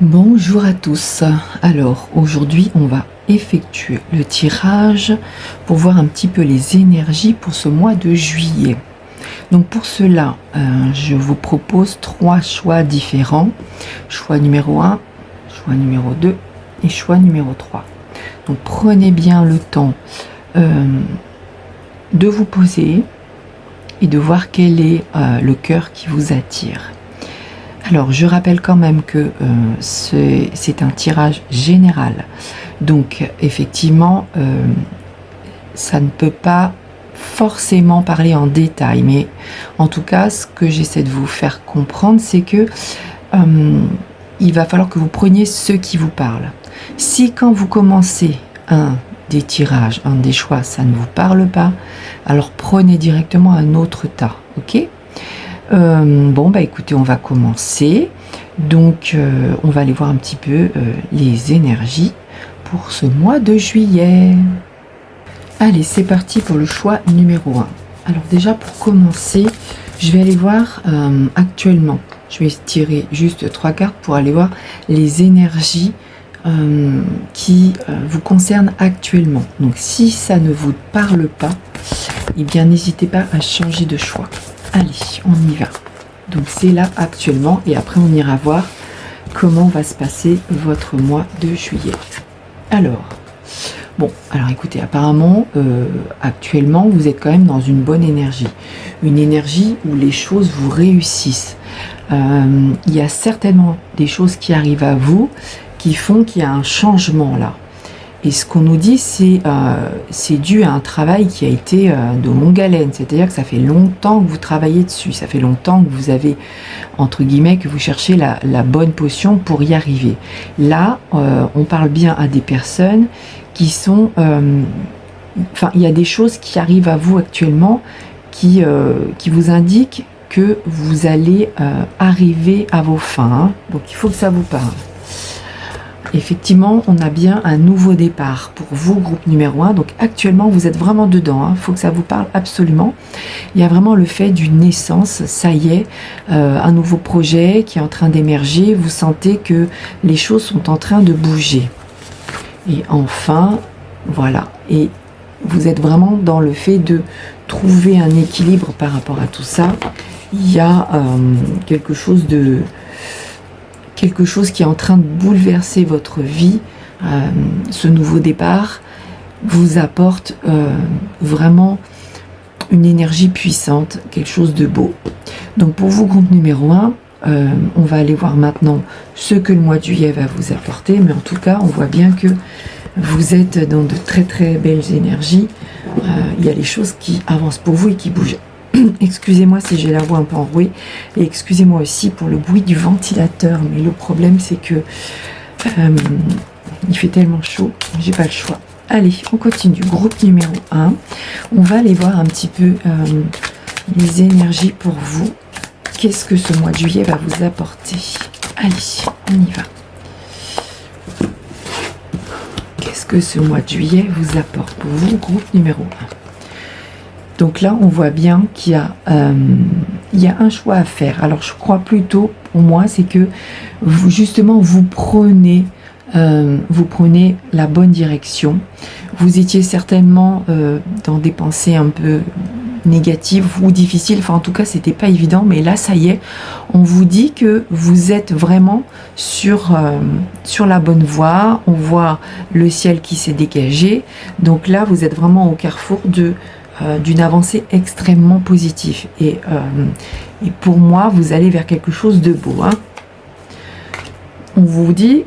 Bonjour à tous. Alors aujourd'hui on va effectuer le tirage pour voir un petit peu les énergies pour ce mois de juillet. Donc pour cela je vous propose 3 choix différents. Choix numéro 1, choix numéro 2 et choix numéro 3. Donc prenez bien le temps de vous poser et de voir quel est le cœur qui vous attire. Alors, je rappelle quand même que c'est un tirage général. Donc, effectivement, ça ne peut pas forcément parler en détail. Mais en tout cas, ce que j'essaie de vous faire comprendre, c'est que il va falloir que vous preniez ce qui vous parle. Si quand vous commencez un des tirages, un des choix, ça ne vous parle pas, alors prenez directement un autre tas, ok ? Écoutez, on va commencer. Donc, on va aller voir un petit peu les énergies pour ce mois de juillet. Allez, c'est parti pour le choix numéro 1. Alors déjà, pour commencer, je vais aller voir actuellement. Je vais tirer juste 3 cartes pour aller voir les énergies qui vous concernent actuellement. Donc, si ça ne vous parle pas, eh bien, n'hésitez pas à changer de choix. Allez, on y va. Donc c'est là actuellement et après on ira voir comment va se passer votre mois de juillet. Alors écoutez, apparemment actuellement vous êtes quand même dans une bonne énergie. Une énergie où les choses vous réussissent. Il y a certainement des choses qui arrivent à vous qui font qu'il y a un changement là. Et ce qu'on nous dit, c'est dû à un travail qui a été de longue haleine. C'est-à-dire que ça fait longtemps que vous travaillez dessus. Ça fait longtemps que vous avez, entre guillemets, que vous cherchez la bonne potion pour y arriver. Là, on parle bien à des personnes qui sont... il y a des choses qui arrivent à vous actuellement qui vous indiquent que vous allez arriver à vos fins. Hein. Donc, il faut que ça vous parle. Effectivement, on a bien un nouveau départ pour vous, groupe numéro 1. Donc actuellement, vous êtes vraiment dedans. Il faut que ça vous parle absolument. Il y a vraiment le fait d'une naissance. Ça y est, un nouveau projet qui est en train d'émerger. Vous sentez que les choses sont en train de bouger. Et enfin, voilà. Et vous êtes vraiment dans le fait de trouver un équilibre par rapport à tout ça. Il y a quelque chose qui est en train de bouleverser votre vie. Ce nouveau départ vous apporte vraiment une énergie puissante, quelque chose de beau. Donc pour vous, groupe numéro 1, on va aller voir maintenant ce que le mois de juillet va vous apporter, mais en tout cas, on voit bien que vous êtes dans de très très belles énergies. Il y a les choses qui avancent pour vous et qui bougent. Excusez-moi si j'ai la voix un peu enrouée et excusez-moi aussi pour le bruit du ventilateur, mais le problème c'est que il fait tellement chaud, j'ai pas le choix. Allez, on continue. Groupe numéro 1, on va aller voir un petit peu les énergies pour vous. Qu'est-ce que ce mois de juillet va vous apporter? Allez, on y va. Qu'est-ce que ce mois de juillet vous apporte pour vous, groupe numéro 1? Donc là, on voit bien qu'il y a un choix à faire. Alors, je crois plutôt, pour moi, c'est que vous prenez la bonne direction. Vous étiez certainement dans des pensées un peu négatives ou difficiles. Enfin, en tout cas, c'était pas évident. Mais là, ça y est, on vous dit que vous êtes vraiment sur la bonne voie. On voit le ciel qui s'est dégagé. Donc là, vous êtes vraiment au carrefour d'une avancée extrêmement positive et pour moi vous allez vers quelque chose de beau, hein. On vous dit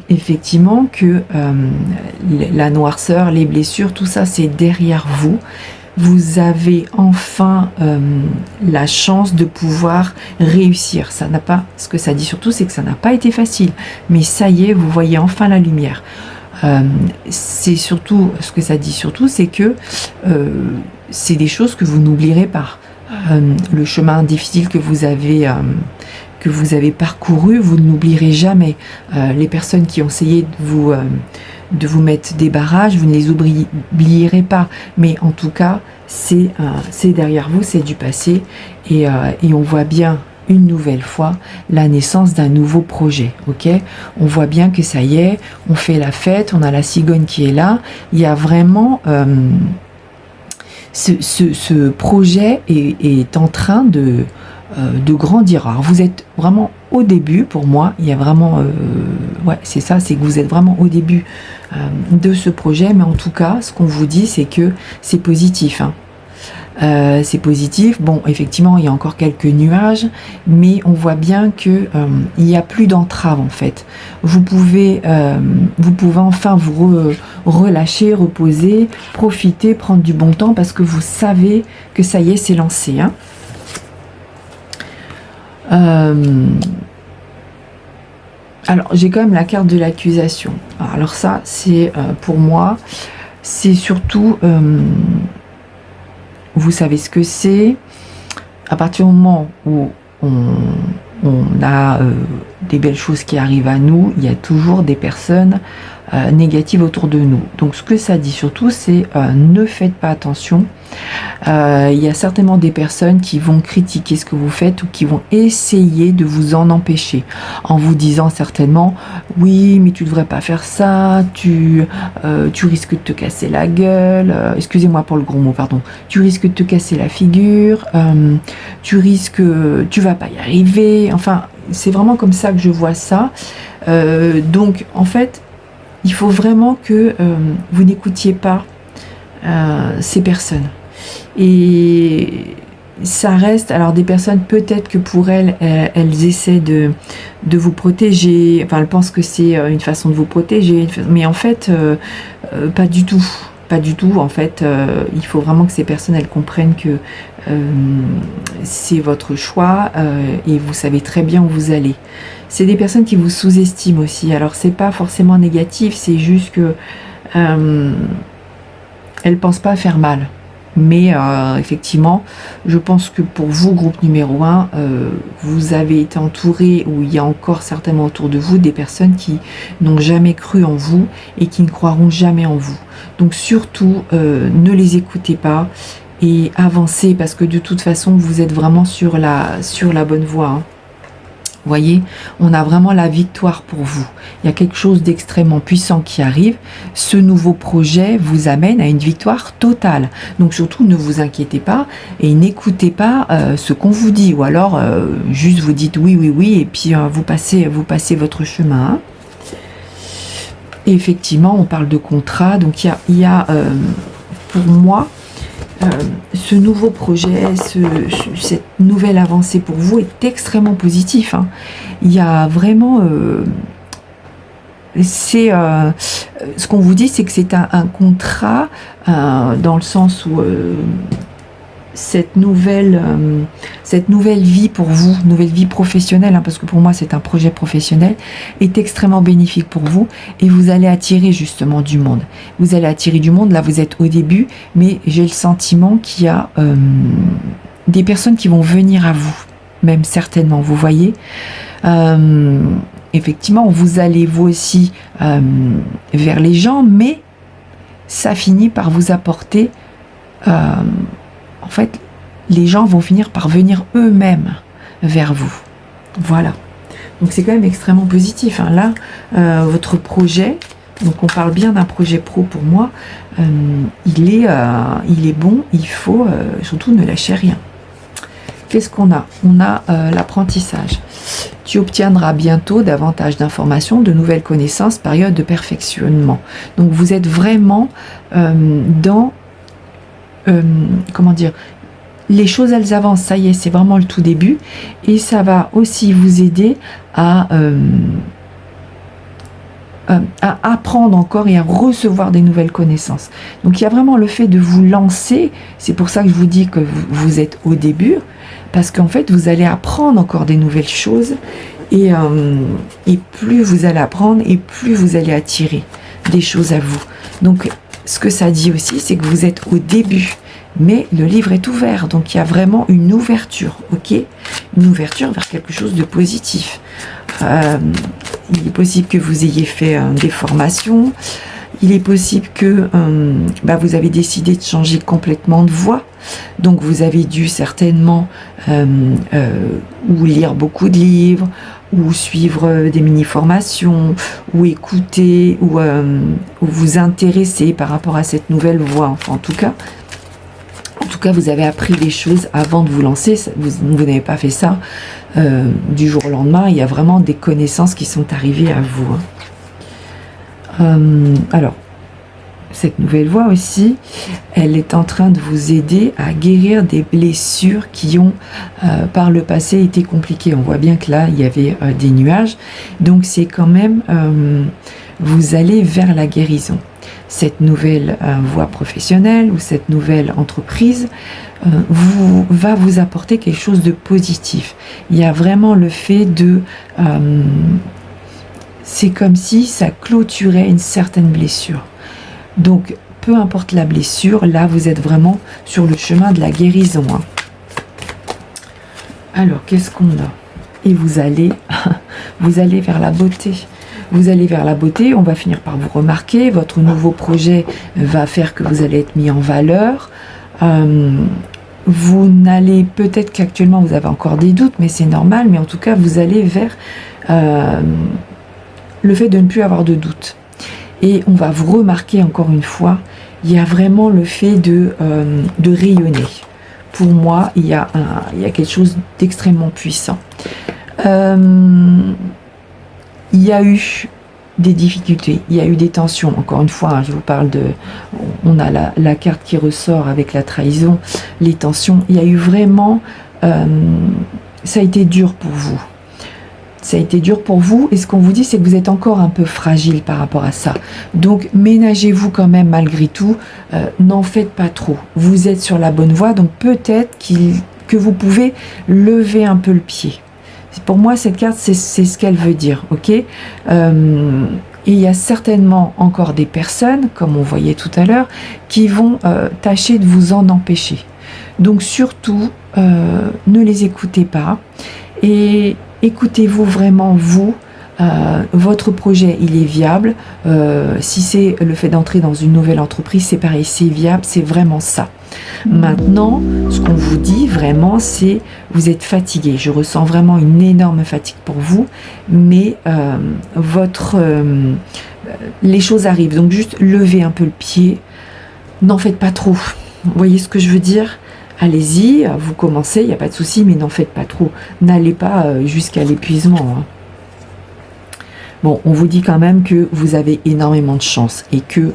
effectivement que la noirceur, les blessures, tout ça c'est derrière vous. Vous avez enfin la chance de pouvoir réussir. Ça n'a pas, ce que ça dit surtout, c'est que ça n'a pas été facile, mais ça y est, vous voyez enfin la lumière. C'est surtout, ce que ça dit surtout, c'est que c'est des choses que vous n'oublierez pas. Le chemin difficile que vous avez parcouru, vous ne l'oublierez jamais. Les personnes qui ont essayé de vous mettre des barrages, vous ne les oublierez pas. Mais en tout cas, c'est derrière vous, c'est du passé. Et on voit bien une nouvelle fois la naissance d'un nouveau projet. Ok, on voit bien que ça y est, on fait la fête, on a la cigogne qui est là. Il y a vraiment ce projet est en train de grandir. Alors vous êtes vraiment au début, pour moi, il y a vraiment, ouais, c'est ça, c'est que vous êtes vraiment au début de ce projet, mais en tout cas, ce qu'on vous dit, c'est que c'est positif, hein. C'est positif. Bon, effectivement, il y a encore quelques nuages, mais on voit bien que il n'y a plus d'entrave en fait. Vous pouvez enfin vous relâcher, reposer, profiter, prendre du bon temps parce que vous savez que ça y est, c'est lancé, hein. Alors, j'ai quand même la carte de l'accusation. Alors ça, c'est pour moi, c'est surtout vous savez ce que c'est. À partir du moment où on a des belles choses qui arrivent à nous, il y a toujours des personnes négatives autour de nous. Donc ce que ça dit surtout, c'est ne faites pas attention. Il y a certainement des personnes qui vont critiquer ce que vous faites ou qui vont essayer de vous en empêcher en vous disant certainement oui mais tu devrais pas faire ça, tu risques de te casser la gueule, excusez-moi pour le gros mot, pardon, tu risques de te casser la figure, tu vas pas y arriver, enfin c'est vraiment comme ça que je vois ça. Donc en fait il faut vraiment que vous n'écoutiez pas ces personnes. Et ça reste, alors des personnes peut-être que pour elles essaient de vous protéger, enfin elles pensent que c'est une façon de vous protéger, mais en fait pas du tout. Pas du tout, en fait, il faut vraiment que ces personnes elles comprennent que c'est votre choix et vous savez très bien où vous allez. C'est des personnes qui vous sous-estiment aussi, alors c'est pas forcément négatif, c'est juste que elles pensent pas faire mal. Mais effectivement, je pense que pour vous, groupe numéro 1, vous avez été entouré, ou il y a encore certainement autour de vous des personnes qui n'ont jamais cru en vous et qui ne croiront jamais en vous. Donc surtout, ne les écoutez pas et avancez parce que de toute façon, vous êtes vraiment sur la bonne voie, hein. Vous voyez, on a vraiment la victoire pour vous. Il y a quelque chose d'extrêmement puissant qui arrive. Ce nouveau projet vous amène à une victoire totale. Donc surtout, ne vous inquiétez pas et n'écoutez pas ce qu'on vous dit. Ou alors, juste vous dites oui, oui, oui, et puis vous passez votre chemin. Et effectivement, on parle de contrat. Donc il y a pour moi, ce nouveau projet, cette nouvelle avancée pour vous est extrêmement positif, hein. Il y a vraiment... ce qu'on vous dit, c'est que c'est un contrat dans le sens où cette nouvelle vie pour vous, nouvelle vie professionnelle, hein, parce que pour moi c'est un projet professionnel, est extrêmement bénéfique pour vous et vous allez attirer justement du monde. Vous allez attirer du monde, là vous êtes au début, mais j'ai le sentiment qu'il y a des personnes qui vont venir à vous, même certainement, vous voyez. Effectivement, vous allez vous aussi vers les gens, mais ça finit par vous apporter... en fait, les gens vont finir par venir eux-mêmes vers vous. Voilà. Donc c'est quand même extrêmement positif, hein. Là, votre projet, donc on parle bien d'un projet pro pour moi, il est bon, il faut surtout ne lâcher rien. Qu'est-ce qu'on a? On a l'apprentissage. Tu obtiendras bientôt davantage d'informations, de nouvelles connaissances, période de perfectionnement. Donc vous êtes vraiment dans... comment dire, les choses elles avancent, ça y est, c'est vraiment le tout début et ça va aussi vous aider à apprendre encore et à recevoir des nouvelles connaissances. Donc il y a vraiment le fait de vous lancer, c'est pour ça que je vous dis que vous êtes au début, parce qu'en fait vous allez apprendre encore des nouvelles choses et plus vous allez apprendre et plus vous allez attirer des choses à vous. Donc ce que ça dit aussi, c'est que vous êtes au début, mais le livre est ouvert, donc il y a vraiment une ouverture, ok? Une ouverture vers quelque chose de positif. Il est possible que vous ayez fait des formations, Il est possible que vous avez décidé de changer complètement de voie. Donc vous avez dû certainement ou lire beaucoup de livres, ou suivre des mini-formations, ou écouter, ou vous intéresser par rapport à cette nouvelle voie. Enfin, en tout cas, vous avez appris des choses avant de vous lancer. Vous n'avez pas fait ça du jour au lendemain. Il y a vraiment des connaissances qui sont arrivées à vous. Alors, cette nouvelle voie aussi, elle est en train de vous aider à guérir des blessures qui ont par le passé été compliquées. On voit bien que là, il y avait des nuages. Donc, c'est quand même, vous allez vers la guérison. Cette nouvelle voie professionnelle ou cette nouvelle entreprise va vous apporter quelque chose de positif. Il y a vraiment le fait de... c'est comme si ça clôturait une certaine blessure. Donc, peu importe la blessure, là, vous êtes vraiment sur le chemin de la guérison. Alors, qu'est-ce qu'on a? Et vous allez vers la beauté. Vous allez vers la beauté, on va finir par vous remarquer. Votre nouveau projet va faire que vous allez être mis en valeur. Vous n'allez, peut-être qu'actuellement, vous avez encore des doutes, mais c'est normal. Mais en tout cas, vous allez vers le fait de ne plus avoir de doutes. Et on va vous remarquer encore une fois, il y a vraiment le fait de rayonner. Pour moi, il y a quelque chose d'extrêmement puissant. Il y a eu des difficultés, il y a eu des tensions. Encore une fois, je vous parle de... On a la carte qui ressort avec la trahison, les tensions. Il y a eu vraiment... ça a été dur pour vous. Ça a été dur pour vous, et ce qu'on vous dit, c'est que vous êtes encore un peu fragile par rapport à ça. Donc, ménagez-vous quand même malgré tout, n'en faites pas trop. Vous êtes sur la bonne voie, donc peut-être que vous pouvez lever un peu le pied. Pour moi, cette carte, c'est ce qu'elle veut dire, ok ? Et il y a certainement encore des personnes, comme on voyait tout à l'heure, qui vont tâcher de vous en empêcher. Donc, surtout, ne les écoutez pas, et écoutez-vous vraiment, vous. Votre projet, il est viable. Si c'est le fait d'entrer dans une nouvelle entreprise, c'est pareil, c'est viable, c'est vraiment ça. Maintenant, ce qu'on vous dit vraiment, c'est vous êtes fatigué. Je ressens vraiment une énorme fatigue pour vous, mais les choses arrivent. Donc juste levez un peu le pied, n'en faites pas trop. Vous voyez ce que je veux dire ? Allez-y, vous commencez, il n'y a pas de souci, mais n'en faites pas trop. N'allez pas jusqu'à l'épuisement. Bon, on vous dit quand même que vous avez énormément de chance et que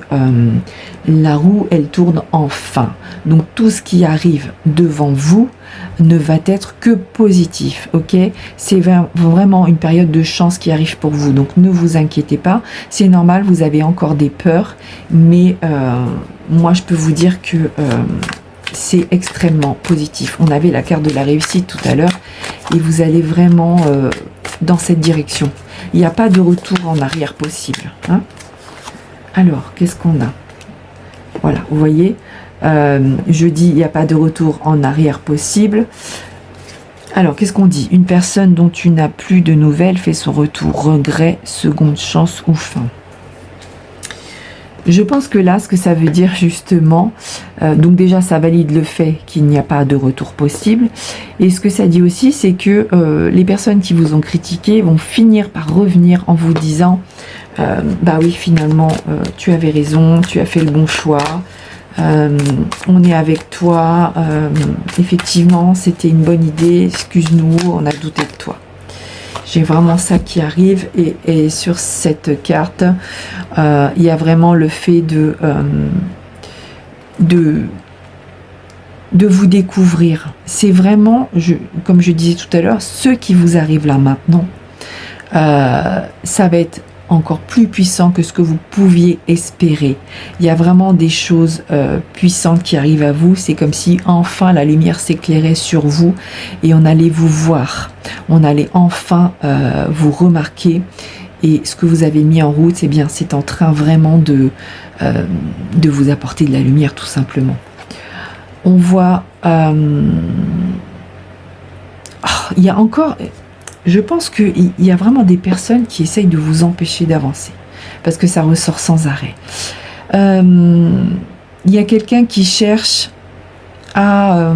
la roue, elle tourne enfin. Donc, tout ce qui arrive devant vous ne va être que positif, ok? C'est vraiment une période de chance qui arrive pour vous. Donc, ne vous inquiétez pas. C'est normal, vous avez encore des peurs, mais moi, je peux vous dire que... c'est extrêmement positif. On avait la carte de la réussite tout à l'heure et vous allez vraiment dans cette direction. Il n'y a pas de retour en arrière possible. Alors, qu'est-ce qu'on a? Voilà, vous voyez, je dis il n'y a pas de retour en arrière possible. Alors, qu'est-ce qu'on dit? Une personne dont tu n'as plus de nouvelles fait son retour. Regret, seconde chance ou fin. Je pense que là, ce que ça veut dire justement, donc déjà ça valide le fait qu'il n'y a pas de retour possible, et ce que ça dit aussi, c'est que les personnes qui vous ont critiqué vont finir par revenir en vous disant bah oui, finalement tu avais raison, tu as fait le bon choix, on est avec toi, effectivement c'était une bonne idée, excuse-nous, on a douté de toi. J'ai vraiment ça qui arrive, et sur cette carte, il y a vraiment le fait de vous découvrir. C'est vraiment, comme je disais tout à l'heure, ce qui vous arrive là maintenant, ça va être encore plus puissant que ce que vous pouviez espérer. Il y a vraiment des choses puissantes qui arrivent à vous. C'est comme si enfin la lumière s'éclairait sur vous et on allait vous voir. On allait enfin vous remarquer. Et ce que vous avez mis en route, eh bien, c'est en train vraiment de vous apporter de la lumière, tout simplement. On voit... il y a encore... Je pense qu'il y a vraiment des personnes qui essayent de vous empêcher d'avancer. parce que ça ressort sans arrêt. Il y a quelqu'un qui cherche à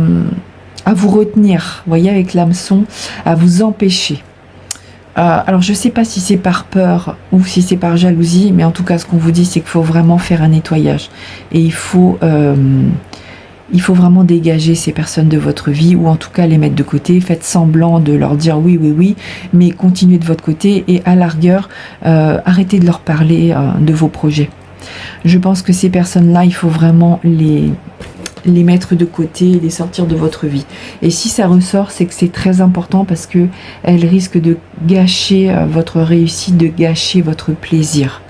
vous retenir, vous voyez, avec l'hameçon, à vous empêcher. Alors je ne sais pas si c'est par peur ou si c'est par jalousie, mais en tout cas ce qu'on vous dit, c'est qu'il faut vraiment faire un nettoyage. Et il faut vraiment dégager ces personnes de votre vie, ou en tout cas les mettre de côté. Faites semblant de leur dire oui, oui, oui, mais continuez de votre côté, et à la rigueur, arrêtez de leur parler de vos projets. Je pense que ces personnes-là, il faut vraiment les mettre de côté, les sortir de votre vie. Et si ça ressort, c'est que c'est très important, parce que elles risquent de gâcher votre réussite, de gâcher votre plaisir.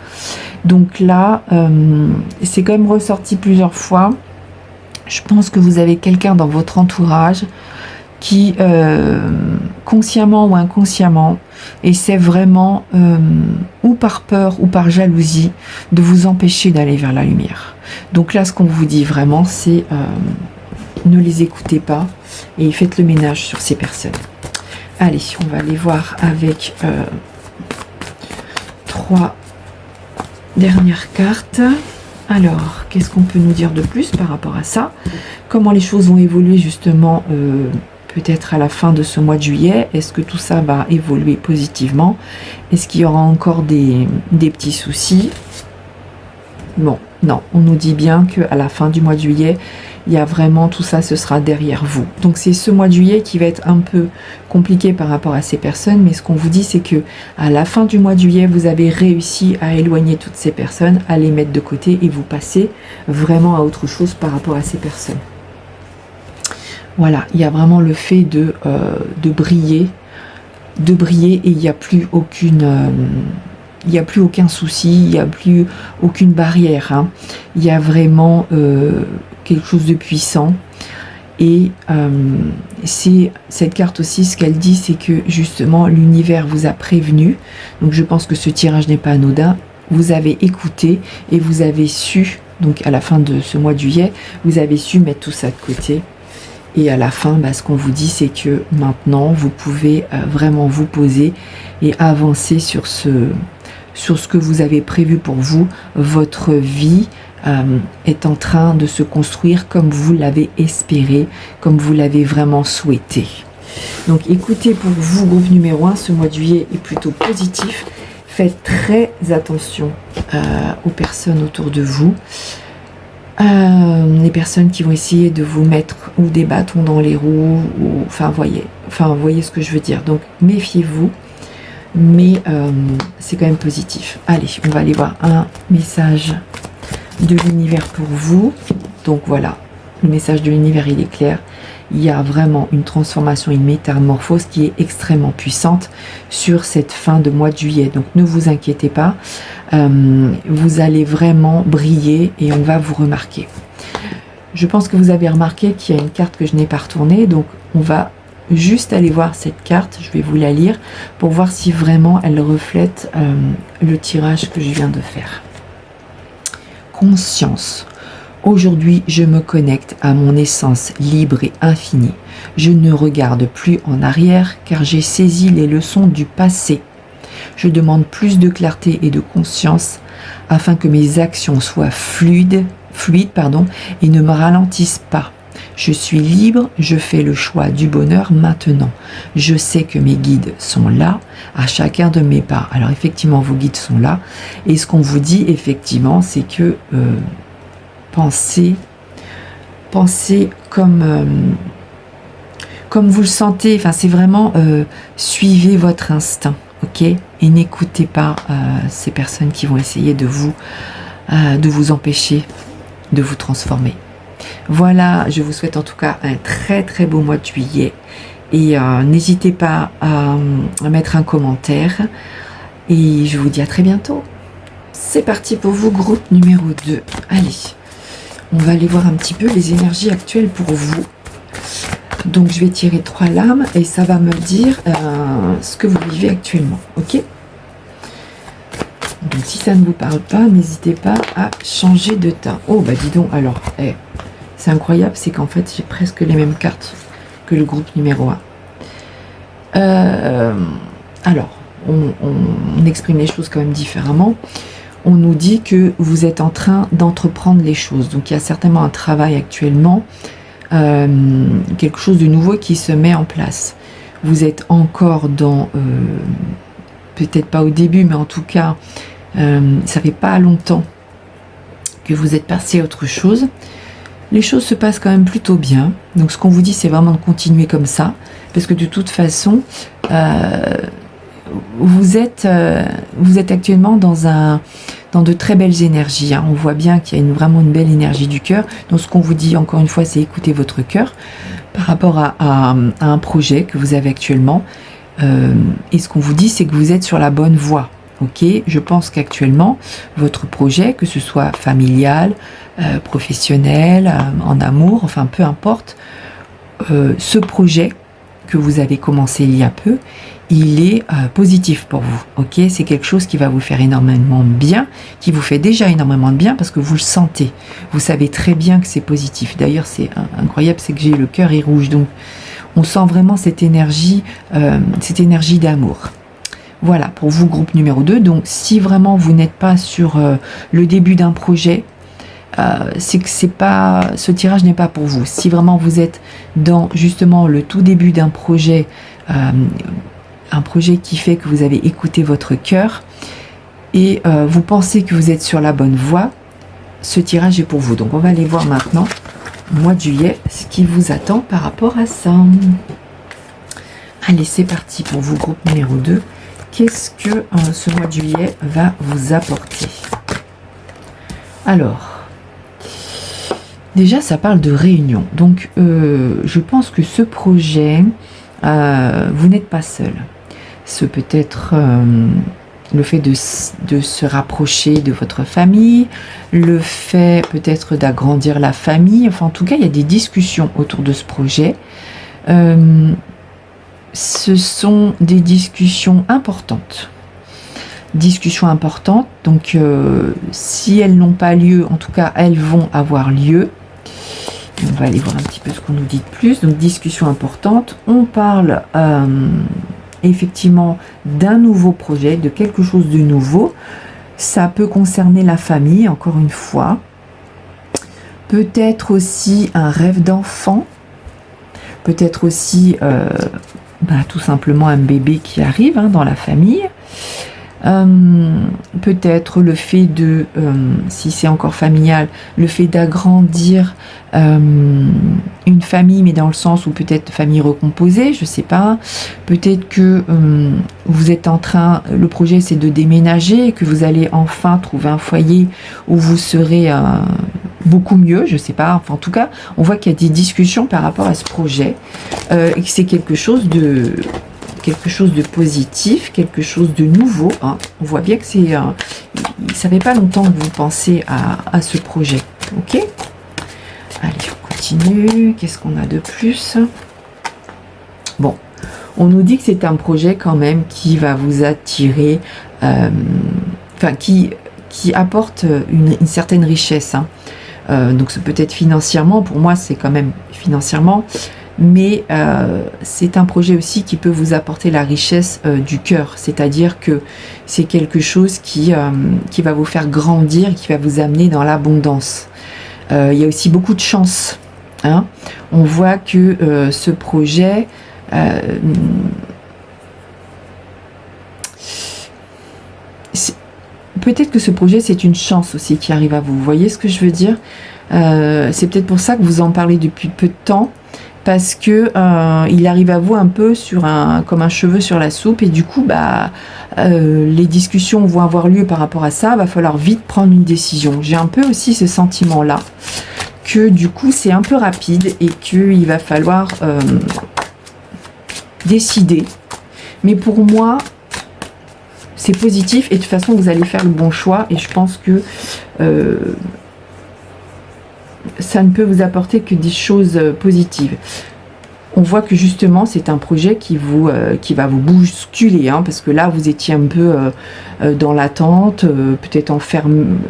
Donc là, c'est quand même ressorti plusieurs fois. Je pense que vous avez quelqu'un dans votre entourage qui, consciemment ou inconsciemment, essaie vraiment, ou par peur ou par jalousie, de vous empêcher d'aller vers la lumière. Donc là, ce qu'on vous dit vraiment, c'est ne les écoutez pas et faites le ménage sur ces personnes. Allez, on va aller voir avec 3 dernières cartes. Alors, qu'est-ce qu'on peut nous dire de plus par rapport à ça? Comment les choses vont évoluer justement peut-être à la fin de ce mois de juillet? Est-ce que tout ça va évoluer positivement? Est-ce qu'il y aura encore des petits soucis? Bon, non, on nous dit bien qu'à la fin du mois de juillet, il y a vraiment tout ça, ce sera derrière vous. Donc c'est ce mois de juillet qui va être un peu compliqué par rapport à ces personnes, mais ce qu'on vous dit, c'est que à la fin du mois de juillet, vous avez réussi à éloigner toutes ces personnes, à les mettre de côté, et vous passez vraiment à autre chose par rapport à ces personnes. Voilà, il y a vraiment le fait de briller, et il n'y a plus aucune... il n'y a plus aucun souci, il n'y a plus aucune barrière. Hein. Il y a vraiment quelque chose de puissant. Et c'est cette carte aussi, ce qu'elle dit, c'est que justement l'univers vous a prévenu. Donc je pense que ce tirage n'est pas anodin. Vous avez écouté et vous avez su, donc à la fin de ce mois de juillet, vous avez su mettre tout ça de côté. Et à la fin, ce qu'on vous dit, c'est que maintenant, vous pouvez vraiment vous poser et avancer sur ce que vous avez prévu pour vous. Votre vie est en train de se construire comme vous l'avez espéré, comme vous l'avez vraiment souhaité. Donc écoutez, pour vous, groupe numéro 1, ce mois de juillet est plutôt positif. Faites très attention aux personnes autour de vous. Les personnes qui vont essayer de vous mettre ou des bâtons dans les roues, ou, voyez ce que je veux dire. Donc méfiez-vous. Mais c'est quand même positif. Allez, on va aller voir un message de l'univers pour vous. Donc voilà, le message de l'univers, il est clair. Il y a vraiment une transformation, une métamorphose qui est extrêmement puissante sur cette fin de mois de juillet. Donc ne vous inquiétez pas, vous allez vraiment briller et on va vous remarquer. Je pense que vous avez remarqué qu'il y a une carte que je n'ai pas retournée, donc on va juste aller voir cette carte, je vais vous la lire pour voir si vraiment elle reflète le tirage que je viens de faire. Conscience. Aujourd'hui, je me connecte à mon essence libre et infinie. Je ne regarde plus en arrière car j'ai saisi les leçons du passé. Je demande plus de clarté et de conscience afin que mes actions soient fluides, et ne me ralentissent pas. Je suis libre, je fais le choix du bonheur maintenant. Je sais que mes guides sont là, à chacun de mes pas. Alors effectivement, vos guides sont là. Et ce qu'on vous dit, effectivement, c'est que pensez comme vous le sentez. Enfin, c'est vraiment suivez votre instinct, ok? Et n'écoutez pas ces personnes qui vont essayer de vous empêcher de vous transformer. Voilà, je vous souhaite en tout cas un très très beau mois de juillet et n'hésitez pas à mettre un commentaire et je vous dis à très bientôt. C'est parti pour vous, groupe numéro 2. Allez, on va aller voir un petit peu les énergies actuelles pour vous. Donc je vais tirer 3 lames et ça va me dire ce que vous vivez actuellement, ok? Donc si ça ne vous parle pas, n'hésitez pas à changer de teint. Oh bah dis donc, alors, c'est incroyable, c'est qu'en fait j'ai presque les mêmes cartes que le groupe numéro 1. Alors, on exprime les choses quand même différemment. on nous dit que vous êtes en train d'entreprendre les choses. Donc il y a certainement un travail actuellement, quelque chose de nouveau qui se met en place. Vous êtes encore dans, peut-être pas au début, mais en tout cas, ça fait pas longtemps que vous êtes passé à autre chose. Les choses se passent quand même plutôt bien. Donc ce qu'on vous dit, c'est vraiment de continuer comme ça, parce que de toute façon, vous êtes actuellement dans de très belles énergies. Hein. On voit bien qu'il y a vraiment une belle énergie du cœur. Donc ce qu'on vous dit, encore une fois, c'est écouter votre cœur par rapport à un projet que vous avez actuellement. Et ce qu'on vous dit, c'est que vous êtes sur la bonne voie. Ok, je pense qu'actuellement, votre projet, que ce soit familial, professionnel, en amour, enfin peu importe, ce projet que vous avez commencé il y a peu, il est positif pour vous. Ok, c'est quelque chose qui va vous faire énormément de bien, qui vous fait déjà énormément de bien parce que vous le sentez. Vous savez très bien que c'est positif. D'ailleurs, c'est incroyable, c'est que j'ai le cœur est rouge, donc on sent vraiment cette énergie d'amour. Voilà, pour vous, groupe numéro 2. Donc, si vraiment vous n'êtes pas sur le début d'un projet, c'est que ce tirage n'est pas pour vous. Si vraiment vous êtes dans justement le tout début d'un projet, un projet qui fait que vous avez écouté votre cœur et vous pensez que vous êtes sur la bonne voie, ce tirage est pour vous. Donc, on va aller voir maintenant, au mois de juillet, ce qui vous attend par rapport à ça. Allez, c'est parti pour vous, groupe numéro 2. Qu'est-ce que ce mois de juillet va vous apporter? Alors, déjà, ça parle de réunion. Donc, je pense que ce projet, vous n'êtes pas seul. Ce peut être le fait de se rapprocher de votre famille, le fait peut-être d'agrandir la famille. Enfin, en tout cas, il y a des discussions autour de ce projet. Ce sont des discussions importantes. Discussions importantes, donc si elles n'ont pas lieu, en tout cas elles vont avoir lieu. On va aller voir un petit peu ce qu'on nous dit de plus. Donc discussion importante, on parle effectivement d'un nouveau projet, de quelque chose de nouveau. Ça peut concerner la famille, encore une fois. Peut-être aussi un rêve d'enfant. Peut-être aussi tout simplement un bébé qui arrive dans la famille. Peut-être le fait de, si c'est encore familial, le fait d'agrandir une famille, mais dans le sens où peut-être famille recomposée, je sais pas. Peut-être que vous êtes en train, le projet c'est de déménager et que vous allez enfin trouver un foyer où vous serez beaucoup mieux, je sais pas. Enfin, en tout cas, on voit qu'il y a des discussions par rapport à ce projet et que c'est quelque chose de positif, quelque chose de nouveau. Hein. On voit bien que c'est, ça fait pas longtemps que vous pensez à ce projet. Ok. Allez, on continue. Qu'est-ce qu'on a de plus? Bon, on nous dit que c'est un projet quand même qui va vous attirer, qui apporte une certaine richesse. Hein. Donc c'est peut-être financièrement. Pour moi, c'est quand même financièrement. Mais c'est un projet aussi qui peut vous apporter la richesse du cœur, c'est-à-dire que c'est quelque chose qui va vous faire grandir, qui va vous amener dans l'abondance. Il y a aussi beaucoup de chance. Hein. On voit que ce projet peut-être que ce projet c'est une chance aussi qui arrive à vous. Vous voyez ce que je veux dire? C'est peut-être pour ça que vous en parlez depuis peu de temps. Parce que il arrive à vous un peu comme un cheveu sur la soupe et du coup les discussions vont avoir lieu par rapport à ça, va falloir vite prendre une décision. J'ai un peu aussi ce sentiment là que du coup c'est un peu rapide et qu'il va falloir décider, mais pour moi c'est positif et de toute façon vous allez faire le bon choix et je pense que ça ne peut vous apporter que des choses positives. On voit que justement c'est un projet qui va vous bousculer, hein, parce que là vous étiez un peu dans l'attente, peut-être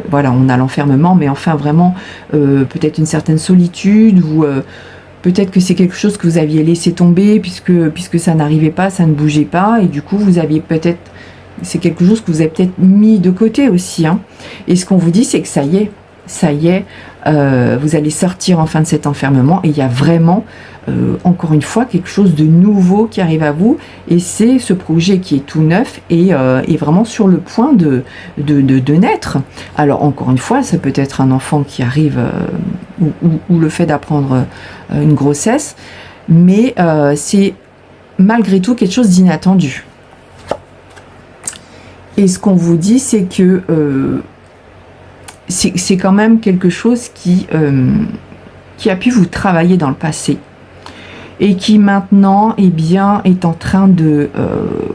voilà, on a l'enfermement, mais enfin vraiment peut-être une certaine solitude ou peut-être que c'est quelque chose que vous aviez laissé tomber puisque ça n'arrivait pas, ça ne bougeait pas et du coup vous aviez peut-être c'est quelque chose que vous avez peut-être mis de côté aussi. Hein. Et ce qu'on vous dit, c'est que ça y est, vous allez sortir enfin de cet enfermement. Et il y a vraiment, encore une fois, quelque chose de nouveau qui arrive à vous. Et c'est ce projet qui est tout neuf et est vraiment sur le point de naître. Alors, encore une fois, ça peut être un enfant qui arrive, ou le fait d'apprendre une grossesse. Mais c'est malgré tout quelque chose d'inattendu. Et ce qu'on vous dit, c'est que c'est quand même quelque chose qui a pu vous travailler dans le passé et qui maintenant est en train de...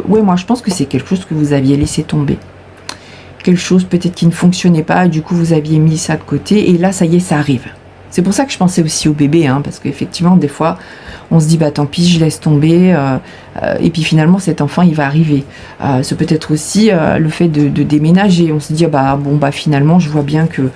ouais, moi je pense que c'est quelque chose que vous aviez laissé tomber. Quelque chose peut-être qui ne fonctionnait pas, et du coup vous aviez mis ça de côté, et là ça y est, ça arrive. C'est pour ça que je pensais aussi au bébé, hein, parce qu'effectivement, des fois, on se dit, bah tant pis, je laisse tomber, et puis finalement, cet enfant, il va arriver. C'est peut-être aussi le fait de déménager. On se dit, finalement, je vois bien que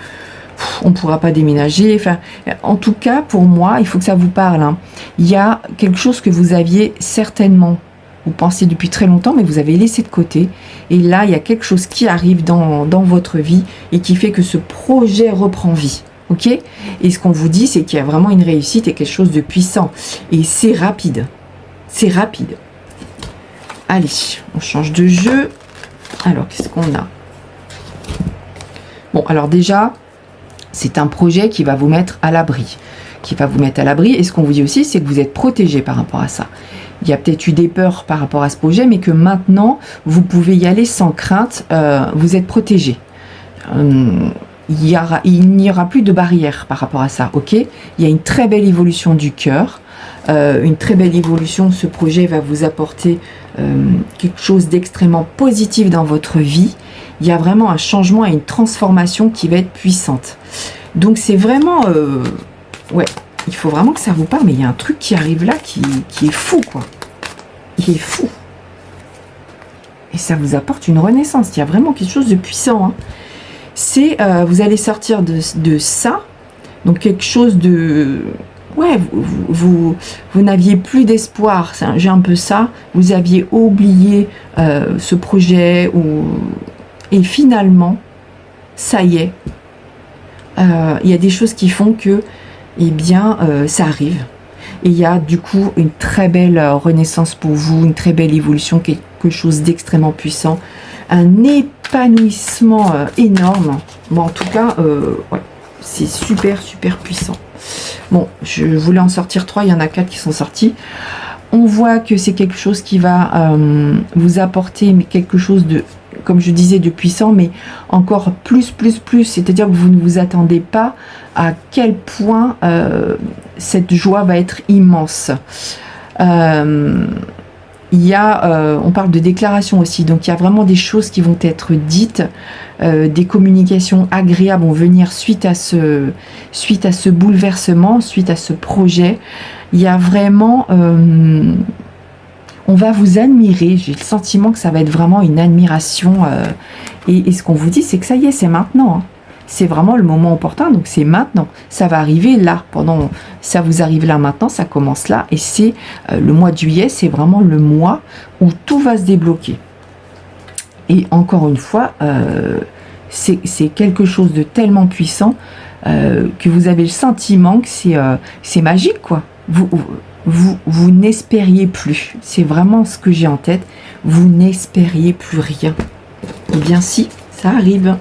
on ne pourra pas déménager. Enfin, en tout cas, pour moi, il faut que ça vous parle. Hein. Il y a quelque chose que vous aviez certainement, vous pensez depuis très longtemps, mais vous avez laissé de côté. Et là, il y a quelque chose qui arrive dans votre vie et qui fait que ce projet reprend vie. Ok? Et ce qu'on vous dit, c'est qu'il y a vraiment une réussite et quelque chose de puissant. Et c'est rapide. C'est rapide. Allez, on change de jeu. Alors, qu'est-ce qu'on a? Bon, alors déjà, c'est un projet qui va vous mettre à l'abri. Et ce qu'on vous dit aussi, c'est que vous êtes protégé par rapport à ça. Il y a peut-être eu des peurs par rapport à ce projet, mais que maintenant, vous pouvez y aller sans crainte. Vous êtes protégé. Il n'y aura plus de barrière par rapport à ça, ok? Il y a une très belle évolution du cœur, une très belle évolution. Ce projet va vous apporter quelque chose d'extrêmement positif dans votre vie. Il y a vraiment un changement et une transformation qui va être puissante. Donc c'est vraiment... ouais, il faut vraiment que ça vous parle, mais il y a un truc qui arrive là qui est fou, quoi. Qui est fou. Et ça vous apporte une renaissance. Il y a vraiment quelque chose de puissant, hein. C'est, vous allez sortir de ça, donc quelque chose de... Ouais, vous n'aviez plus d'espoir, j'ai un peu ça, vous aviez oublié ce projet, et finalement, ça y est, il y a des choses qui font que, eh bien, ça arrive. Et il y a du coup une très belle renaissance pour vous, une très belle évolution, quelque chose d'extrêmement puissant, un épanouissement énorme. Bon, en tout cas, ouais, c'est super, super puissant. Bon, je voulais en sortir 3, il y en a 4 qui sont sortis. On voit que c'est quelque chose qui va vous apporter quelque chose de, comme je disais, de puissant, mais encore plus. C'est-à-dire que vous ne vous attendez pas à quel point cette joie va être immense. Il y a, on parle de déclaration aussi, donc il y a vraiment des choses qui vont être dites, des communications agréables vont venir suite à ce bouleversement, suite à ce projet. Il y a vraiment, on va vous admirer, j'ai le sentiment que ça va être vraiment une admiration, et ce qu'on vous dit, c'est que ça y est, c'est maintenant, hein. C'est vraiment le moment opportun, donc c'est maintenant. Ça va arriver là, ça vous arrive là maintenant, ça commence là, et c'est le mois de juillet, c'est vraiment le mois où tout va se débloquer. Et encore une fois, c'est quelque chose de tellement puissant que vous avez le sentiment que c'est magique, quoi. Vous n'espériez plus. C'est vraiment ce que j'ai en tête. Vous n'espériez plus rien. Eh bien si, ça arrive.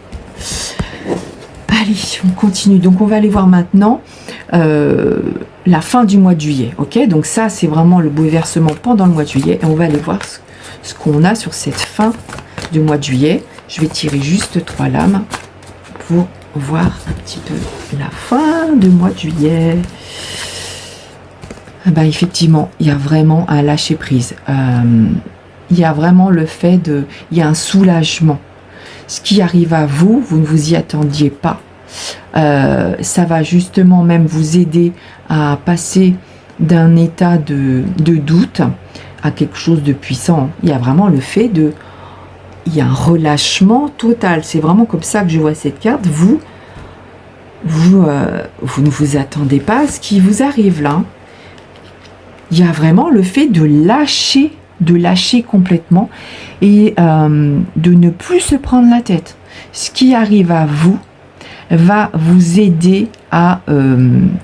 Allez, on continue. Donc, on va aller voir maintenant la fin du mois de juillet. Ok, donc ça, c'est vraiment le bouleversement pendant le mois de juillet. Et on va aller voir ce qu'on a sur cette fin du mois de juillet. Je vais tirer juste 3 lames pour voir un petit peu la fin du mois de juillet. Ah ben, effectivement, il y a vraiment un lâcher-prise. Il y a vraiment le fait de... Il y a un soulagement. Ce qui arrive à vous, vous ne vous y attendiez pas. Ça va justement même vous aider à passer d'un état de doute à quelque chose de puissant. Il y a vraiment le fait de... Il y a un relâchement total. C'est vraiment comme ça que je vois cette carte. Vous ne vous attendez pas à ce qui vous arrive là. Il y a vraiment le fait de lâcher de lâcher complètement et de ne plus se prendre la tête. Ce qui arrive à vous va vous aider à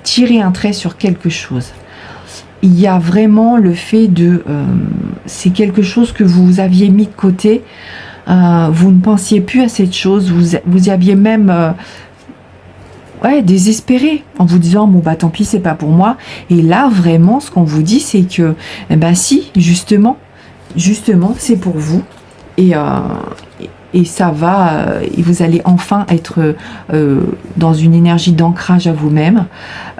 tirer un trait sur quelque chose. Il y a vraiment le fait de... c'est quelque chose que vous aviez mis de côté. Vous ne pensiez plus à cette chose. Vous y aviez même... désespéré en vous disant bon bah tant pis, c'est pas pour moi. Et là vraiment ce qu'on vous dit c'est que si, justement c'est pour vous et ça va, et vous allez enfin être dans une énergie d'ancrage à vous-même,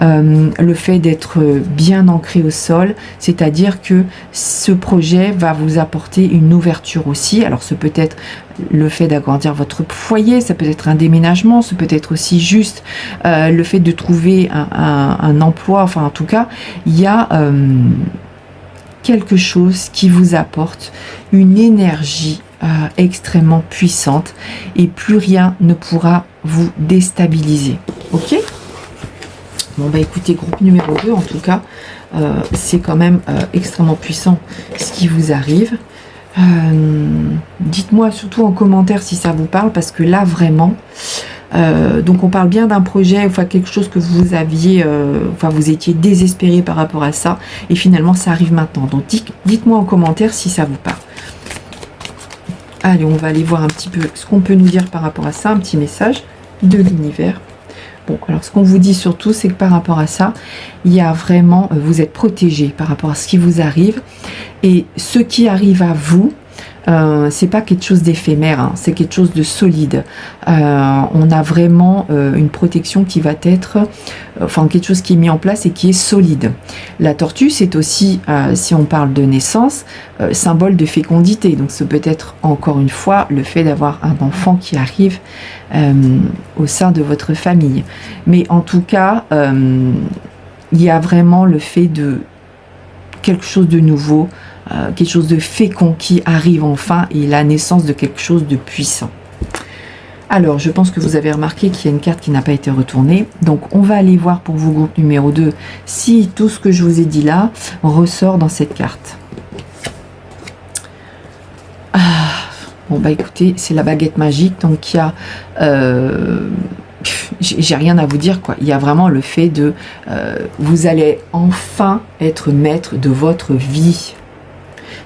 le fait d'être bien ancré au sol, c'est-à-dire que ce projet va vous apporter une ouverture aussi. Alors ce peut être le fait d'agrandir votre foyer, ça peut être un déménagement, ça peut être aussi juste le fait de trouver un emploi, enfin en tout cas il y a quelque chose qui vous apporte une énergie extrêmement puissante et plus rien ne pourra vous déstabiliser. Ok ? Bon bah écoutez, groupe numéro 2 en tout cas, c'est quand même extrêmement puissant ce qui vous arrive. Dites-moi surtout en commentaire si ça vous parle, parce que là vraiment donc on parle bien d'un projet, enfin quelque chose que vous aviez vous étiez désespéré par rapport à ça et finalement ça arrive maintenant. Donc dites-moi en commentaire si ça vous parle. Allez, on va aller voir un petit peu ce qu'on peut nous dire par rapport à ça, un petit message de l'univers. Bon, alors ce qu'on vous dit surtout, c'est que par rapport à ça, il y a vraiment, vous êtes protégé par rapport à ce qui vous arrive. Et ce qui arrive à vous, c'est pas quelque chose d'éphémère, hein, c'est quelque chose de solide. On a vraiment une protection qui va être, quelque chose qui est mis en place et qui est solide. La tortue, c'est aussi, si on parle de naissance, symbole de fécondité. Donc, ce peut être encore une fois le fait d'avoir un enfant qui arrive au sein de votre famille. Mais en tout cas, il y a vraiment le fait de quelque chose de nouveau, quelque chose de fécond qui arrive enfin, et la naissance de quelque chose de puissant. Alors, je pense que vous avez remarqué qu'il y a une carte qui n'a pas été retournée. Donc, on va aller voir pour vous, groupe numéro 2, si tout ce que je vous ai dit là ressort dans cette carte. Bon, bah écoutez, c'est la baguette magique. Donc, il y a... j'ai rien à vous dire, quoi. Il y a vraiment le fait de... vous allez enfin être maître de votre vie.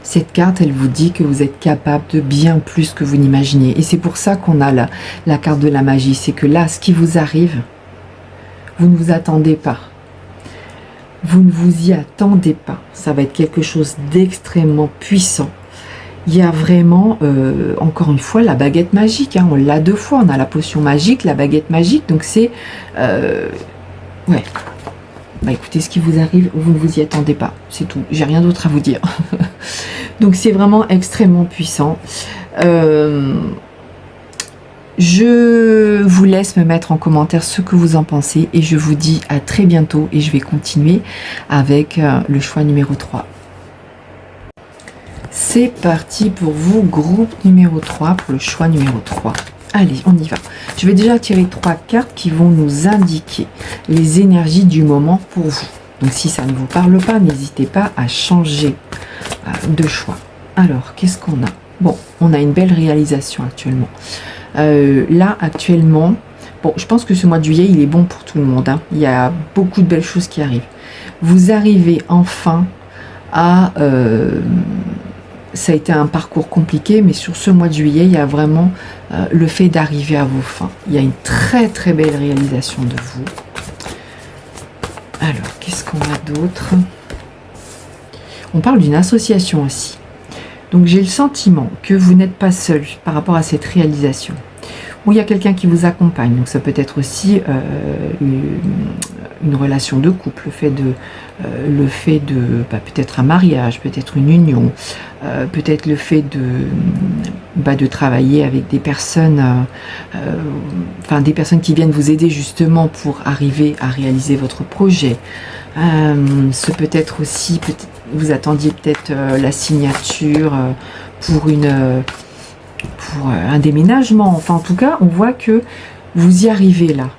Cette carte, elle vous dit que vous êtes capable de bien plus que vous n'imaginez. Et c'est pour ça qu'on a la carte de la magie. C'est que là, ce qui vous arrive, vous ne vous attendez pas. Vous ne vous y attendez pas. Ça va être quelque chose d'extrêmement puissant. Il y a vraiment, encore une fois, la baguette magique. Hein. On l'a 2 fois. On a la potion magique, la baguette magique. Donc c'est... ouais. Bah écoutez, ce qui vous arrive, vous ne vous y attendez pas. C'est tout. J'ai rien d'autre à vous dire. Donc c'est vraiment extrêmement puissant. Je vous laisse me mettre en commentaire ce que vous en pensez. Et je vous dis à très bientôt. Et je vais continuer avec le choix numéro 3. C'est parti pour vous, groupe numéro 3, pour le choix numéro 3. Allez, on y va. Je vais déjà tirer 3 cartes qui vont nous indiquer les énergies du moment pour vous. Donc si ça ne vous parle pas, n'hésitez pas à changer de choix. Alors, qu'est-ce qu'on a? Bon, on a une belle réalisation actuellement. Là, actuellement, bon, je pense que ce mois de juillet, il est bon pour tout le monde. Hein. Il y a beaucoup de belles choses qui arrivent. Vous arrivez enfin à... ça a été un parcours compliqué, mais sur ce mois de juillet, il y a vraiment le fait d'arriver à vos fins. Il y a une très très belle réalisation de vous. Alors, qu'est-ce qu'on a d'autre? On parle d'une association aussi. Donc, j'ai le sentiment que vous n'êtes pas seul par rapport à cette réalisation. Ou il y a quelqu'un qui vous accompagne. Donc, ça peut être aussi une relation de couple, le fait de peut-être un mariage, peut-être une union, peut-être le fait de travailler avec des personnes, des personnes qui viennent vous aider justement pour arriver à réaliser votre projet. Ce peut être aussi, vous attendiez peut-être la signature pour un déménagement. Enfin, en tout cas, on voit que vous y arrivez là.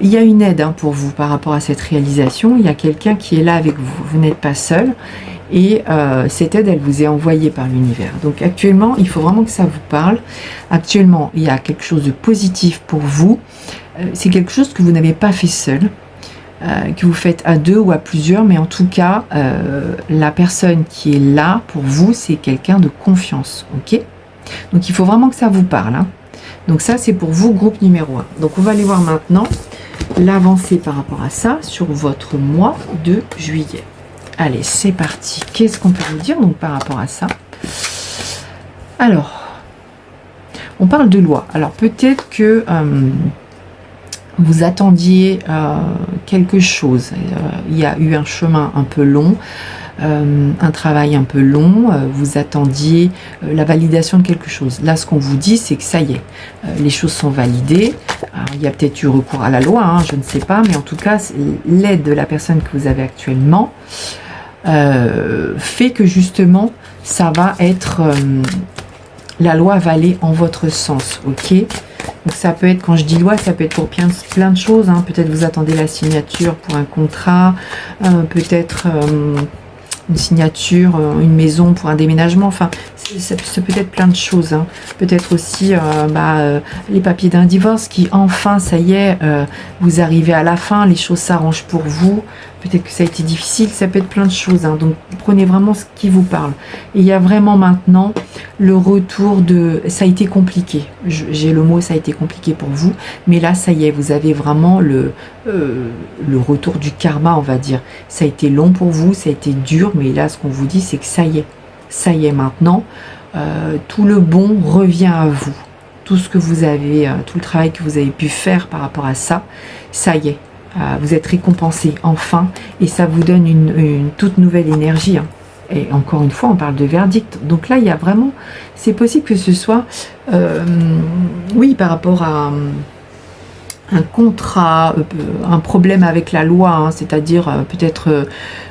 Il y a une aide pour vous par rapport à cette réalisation. Il y a quelqu'un qui est là avec vous. Vous n'êtes pas seul. et cette aide, elle vous est envoyée par l'univers. Donc actuellement, il faut vraiment que ça vous parle. Actuellement, il y a quelque chose de positif pour vous. C'est quelque chose que vous n'avez pas fait seul, que vous faites à deux ou à plusieurs, mais en tout cas, la personne qui est là pour vous, c'est quelqu'un de confiance, ok? Donc il faut vraiment que ça vous parle, hein. Donc ça, c'est pour vous, groupe numéro 1. Donc on va aller voir maintenant l'avancée par rapport à ça sur votre mois de juillet. Allez, c'est parti. Qu'est-ce qu'on peut vous dire donc par rapport à ça? Alors, on parle de loi. Alors peut-être que vous attendiez quelque chose. Il y a eu un chemin un peu long, un travail un peu long. Vous attendiez la validation de quelque chose. Là, ce qu'on vous dit, c'est que ça y est, les choses sont validées. Alors, il y a peut-être eu recours à la loi, hein, je ne sais pas, mais en tout cas, l'aide de la personne que vous avez actuellement fait que justement, ça va être... la loi va aller en votre sens, ok? Donc ça peut être, quand je dis loi, ça peut être pour plein de choses, hein. Peut-être vous attendez la signature pour un contrat, peut-être une signature, une maison pour un déménagement, enfin, ça peut être plein de choses, hein. Peut-être aussi les papiers d'un divorce qui, enfin, ça y est, vous arrivez à la fin, les choses s'arrangent pour vous. Peut-être que ça a été difficile, ça peut être plein de choses, hein. Donc prenez vraiment ce qui vous parle. Et il y a vraiment maintenant le retour de... Ça a été compliqué, j'ai le mot, ça a été compliqué pour vous, mais là ça y est, vous avez vraiment le retour du karma, on va dire. Ça a été long pour vous, ça a été dur, mais là ce qu'on vous dit, c'est que ça y est maintenant, tout le bon revient à vous. Tout ce que vous avez, tout le travail que vous avez pu faire par rapport à ça, ça y est. Vous êtes récompensé enfin, et ça vous donne une toute nouvelle énergie, hein. Et encore une fois, on parle de verdict. Donc là, il y a vraiment... C'est possible que ce soit... oui, par rapport à un contrat, un problème avec la loi, hein, c'est-à-dire peut-être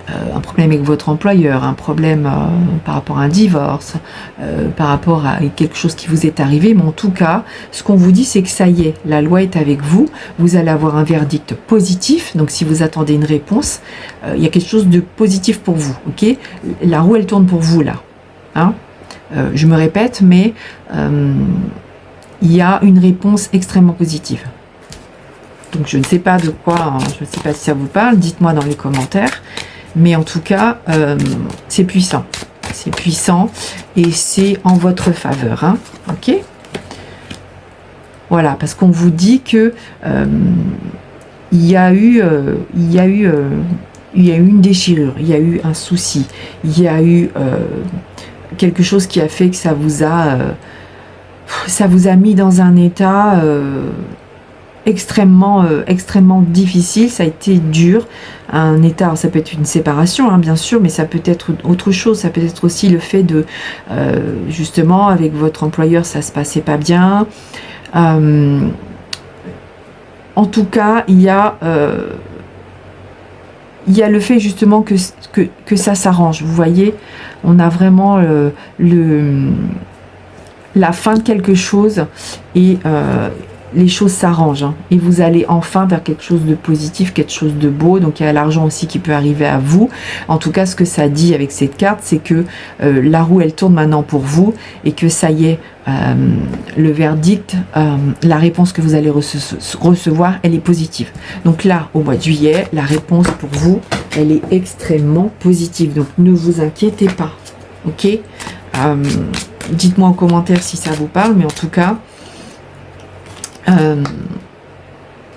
un problème avec votre employeur, un problème par rapport à un divorce, par rapport à quelque chose qui vous est arrivé. Mais en tout cas, ce qu'on vous dit, c'est que ça y est, la loi est avec vous, vous allez avoir un verdict positif. Donc si vous attendez une réponse, il y a quelque chose de positif pour vous, ok? La roue, elle tourne pour vous là, hein. Je me répète, mais il y a une réponse extrêmement positive. Donc je ne sais pas de quoi, hein, je ne sais pas si ça vous parle, dites-moi dans les commentaires. Mais en tout cas, c'est puissant. C'est puissant et c'est en votre faveur, hein, ok? Voilà, parce qu'on vous dit que il y a eu une déchirure, il y a eu un souci, il y a eu quelque chose qui a fait que ça vous a mis dans un état extrêmement difficile. Ça a été dur, un état, alors ça peut être une séparation, hein, bien sûr, mais ça peut être autre chose, ça peut être aussi le fait de justement avec votre employeur ça se passait pas bien, en tout cas il y a le fait justement que ça s'arrange, vous voyez, on a vraiment la fin de quelque chose et les choses s'arrangent, hein, et vous allez enfin vers quelque chose de positif, quelque chose de beau. Donc il y a l'argent aussi qui peut arriver à vous. En tout cas, ce que ça dit avec cette carte, c'est que la roue, elle tourne maintenant pour vous et que ça y est, le verdict, la réponse que vous allez recevoir, elle est positive. Donc là, au mois de juillet, la réponse pour vous, elle est extrêmement positive. Donc ne vous inquiétez pas, ok? Dites-moi en commentaire si ça vous parle, mais en tout cas,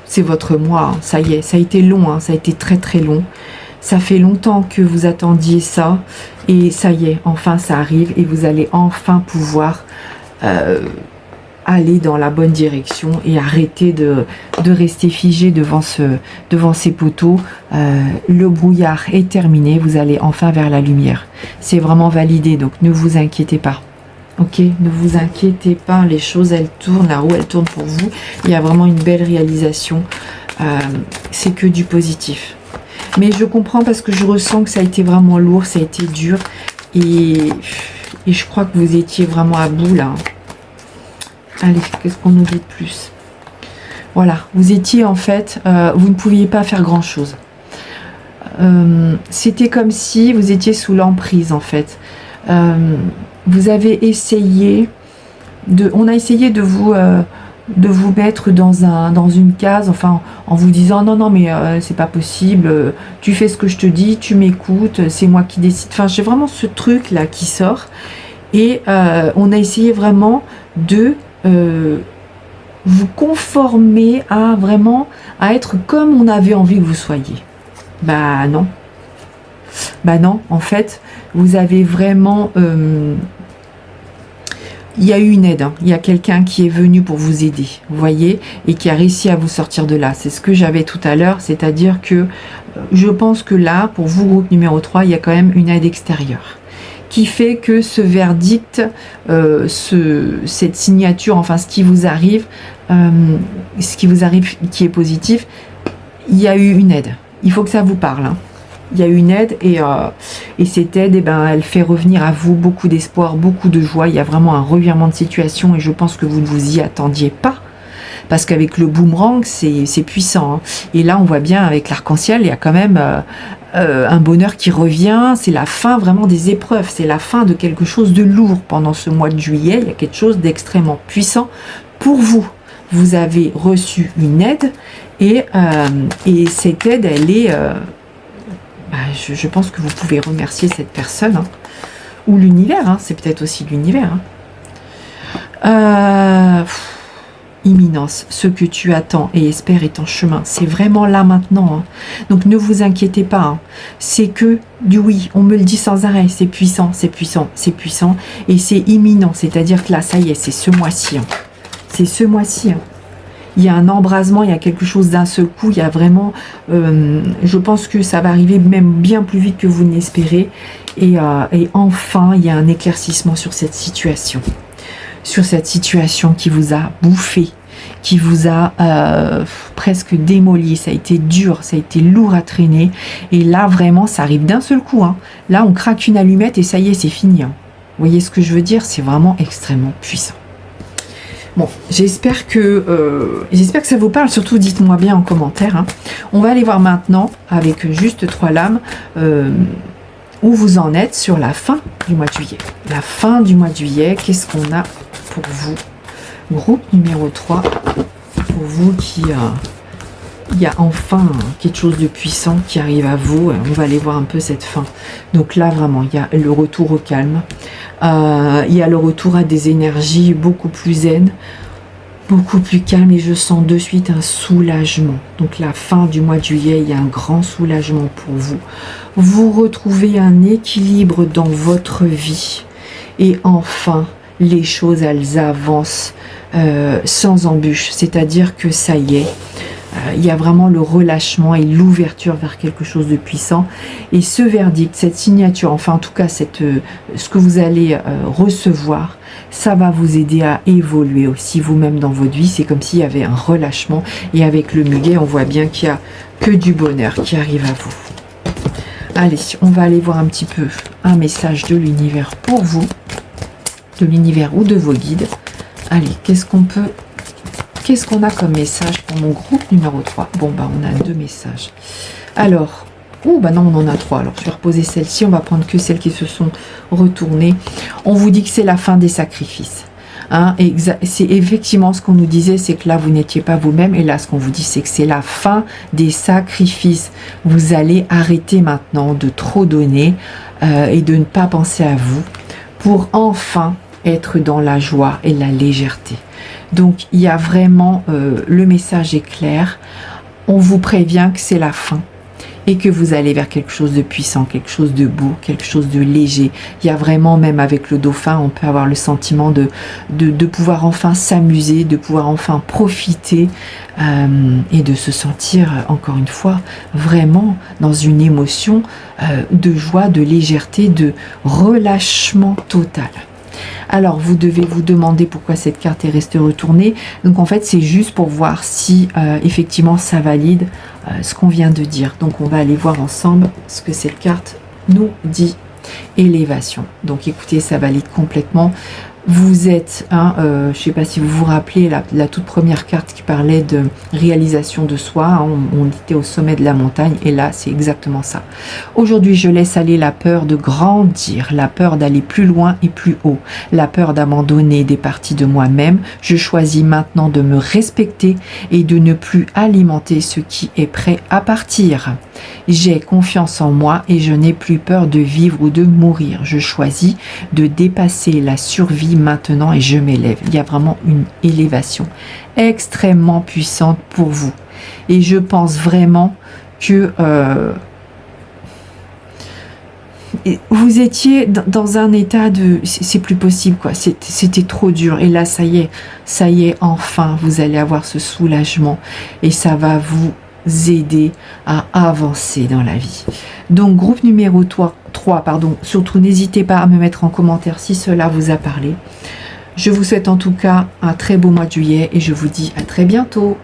c'est votre mois, hein. Ça y est, ça a été long, hein, ça a été très très long. Ça fait longtemps que vous attendiez ça et ça y est, enfin ça arrive et vous allez enfin pouvoir aller dans la bonne direction et arrêter de rester figé devant ces poteaux. Le brouillard est terminé, vous allez enfin vers la lumière. C'est vraiment validé, donc ne vous inquiétez pas. Ok, ne vous inquiétez pas, les choses elles tournent, la roue elle tourne pour vous. Il y a vraiment une belle réalisation. C'est que du positif. Mais je comprends parce que je ressens que ça a été vraiment lourd, ça a été dur. Et je crois que vous étiez vraiment à bout là. Allez, qu'est-ce qu'on nous dit de plus? Voilà, vous étiez en fait, vous ne pouviez pas faire grand chose. C'était comme si vous étiez sous l'emprise en fait. Vous avez essayé on a essayé de vous mettre dans une case, enfin en vous disant non mais c'est pas possible, tu fais ce que je te dis, tu m'écoutes, c'est moi qui décide. Enfin j'ai vraiment ce truc là qui sort et on a essayé vraiment de vous conformer à être comme on avait envie que vous soyez. Bah non, en fait vous avez vraiment il y a eu une aide, hein. Il y a quelqu'un qui est venu pour vous aider, vous voyez, et qui a réussi à vous sortir de là. C'est ce que j'avais tout à l'heure, c'est-à-dire que je pense que là, pour vous, groupe numéro 3, il y a quand même une aide extérieure qui fait que ce verdict, cette signature, enfin ce qui vous arrive qui est positif, il y a eu une aide. Il faut que ça vous parle, hein. Il y a une aide et cette aide, elle fait revenir à vous beaucoup d'espoir, beaucoup de joie. Il y a vraiment un revirement de situation et je pense que vous ne vous y attendiez pas. Parce qu'avec le boomerang, c'est puissant, hein. Et là, on voit bien avec l'arc-en-ciel, il y a quand même un bonheur qui revient. C'est la fin vraiment des épreuves. C'est la fin de quelque chose de lourd pendant ce mois de juillet. Il y a quelque chose d'extrêmement puissant pour vous. Vous avez reçu une aide et cette aide, elle est... je pense que vous pouvez remercier cette personne, hein, ou l'univers, hein, c'est peut-être aussi l'univers. Hein. Imminence, ce que tu attends et espères est en chemin. C'est vraiment là maintenant. Hein. Donc ne vous inquiétez pas. Hein. C'est que du oui, on me le dit sans arrêt. C'est puissant, c'est puissant, c'est puissant. Et c'est imminent, c'est-à-dire que là, ça y est, c'est ce mois-ci. Hein. C'est ce mois-ci. Hein. Il y a un embrasement, il y a quelque chose d'un seul coup, il y a vraiment, je pense que ça va arriver même bien plus vite que vous ne l'espérez, et enfin, il y a un éclaircissement sur cette situation qui vous a bouffé, qui vous a presque démoli, ça a été dur, ça a été lourd à traîner, et là, vraiment, ça arrive d'un seul coup, hein. Là, on craque une allumette et ça y est, c'est fini, hein. Vous voyez ce que je veux dire? C'est vraiment extrêmement puissant. Bon, j'espère que ça vous parle, surtout dites-moi bien en commentaire. Hein. On va aller voir maintenant, avec juste 3 lames, où vous en êtes sur la fin du mois de juillet. La fin du mois de juillet, qu'est-ce qu'on a pour vous? Groupe numéro 3, pour vous qui... il y a enfin quelque chose de puissant qui arrive à vous. On va aller voir un peu cette fin. Donc là, vraiment, il y a le retour au calme. Il y a le retour à des énergies beaucoup plus zen, beaucoup plus calme. Et je sens de suite un soulagement. Donc la fin du mois de juillet, il y a un grand soulagement pour vous. Vous retrouvez un équilibre dans votre vie. Et enfin, les choses, elles avancent sans embûche. C'est-à-dire que ça y est. Il y a vraiment le relâchement et l'ouverture vers quelque chose de puissant. Et ce verdict, cette signature, enfin en tout cas ce que vous allez recevoir, ça va vous aider à évoluer aussi vous-même dans votre vie. C'est comme s'il y avait un relâchement. Et avec le muguet, on voit bien qu'il n'y a que du bonheur qui arrive à vous. Allez, on va aller voir un petit peu un message de l'univers pour vous. De l'univers ou de vos guides. Allez, qu'est-ce qu'on a comme message pour mon groupe numéro 3? Bon, on a 2 messages. Alors, non, on en a 3. Alors, je vais reposer celle-ci. On va prendre que celles qui se sont retournées. On vous dit que c'est la fin des sacrifices. Hein, c'est effectivement ce qu'on nous disait, c'est que là, vous n'étiez pas vous-même. Et là, ce qu'on vous dit, c'est que c'est la fin des sacrifices. Vous allez arrêter maintenant de trop donner et de ne pas penser à vous pour enfin être dans la joie et la légèreté. Donc, il y a vraiment, le message est clair. On vous prévient que c'est la fin et que vous allez vers quelque chose de puissant, quelque chose de beau, quelque chose de léger. Il y a vraiment, même avec le dauphin, on peut avoir le sentiment de pouvoir enfin s'amuser, de pouvoir enfin profiter et de se sentir, encore une fois, vraiment dans une émotion de joie, de légèreté, de relâchement total. Alors, vous devez vous demander pourquoi cette carte est restée retournée. Donc, en fait, c'est juste pour voir si, effectivement, ça valide ce qu'on vient de dire. Donc, on va aller voir ensemble ce que cette carte nous dit. Élévation. Donc, écoutez, ça valide complètement. Vous êtes, je ne sais pas si vous vous rappelez la toute première carte qui parlait de réalisation de soi, hein, on était au sommet de la montagne et là c'est exactement ça. Aujourd'hui je laisse aller la peur de grandir, la peur d'aller plus loin et plus haut, la peur d'abandonner des parties de moi-même. Je choisis maintenant de me respecter et de ne plus alimenter ce qui est prêt à partir. J'ai confiance en moi et je n'ai plus peur de vivre ou de mourir. Je choisis de dépasser la survie maintenant et je m'élève. Il y a vraiment une élévation extrêmement puissante pour vous. Et je pense vraiment que vous étiez dans un état de... C'est plus possible, quoi. C'était trop dur. Et là, ça y est, enfin, vous allez avoir ce soulagement. Et ça va vous aider à avancer dans la vie. Donc, groupe numéro 3, surtout n'hésitez pas à me mettre en commentaire si cela vous a parlé. Je vous souhaite en tout cas un très beau mois de juillet et je vous dis à très bientôt.